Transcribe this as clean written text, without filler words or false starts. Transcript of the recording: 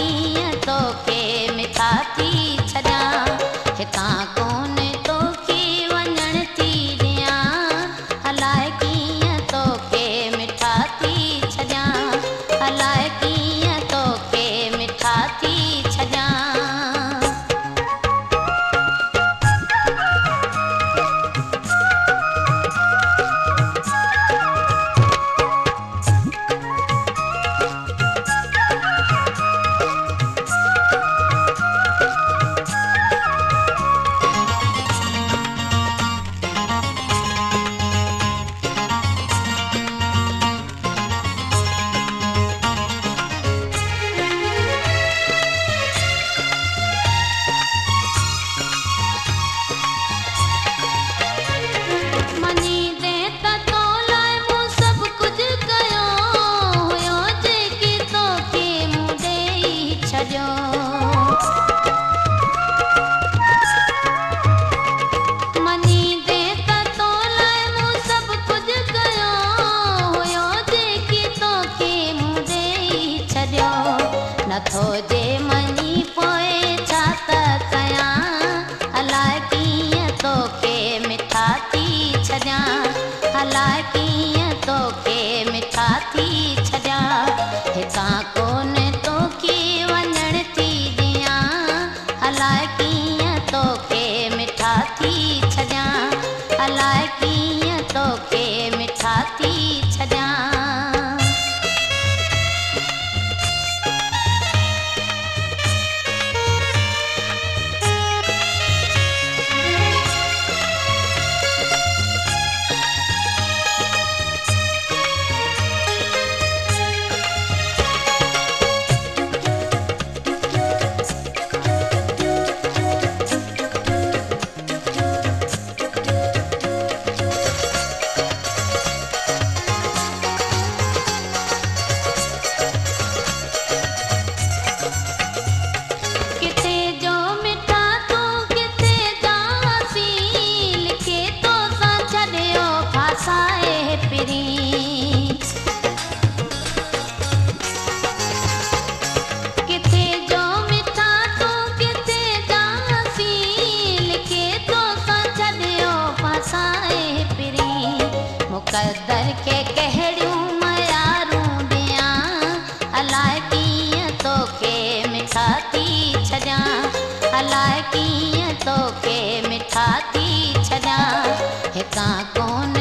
कीअं तोखे मिठा थी छॾियां हितां कोन तोखे वञण थी ॾियां अलाए कीअं तोखे मिठा थी छॾियां अलाए कीअं तोखे मिठा थी छॾियां नथो जे मनी पोइ छा त कयां अलाए कीअं तोखे मिठा थी छॾियां अलाए कीअं तोखे मिठा थी छॾियां हितां कोन तोखे वञण थी ॾियां अलाए कीअं तोखे मिठा थी छॾियां अलाए कीअं तोखे मिठा थी छॾियां मुक़द्दर खे कहिड़ियूं मयारूं ॾियां अलाए कीअं तोखे मिठा थी छॾियां अलाए कीअं तोखे मिठा थी छॾियां हितां कोन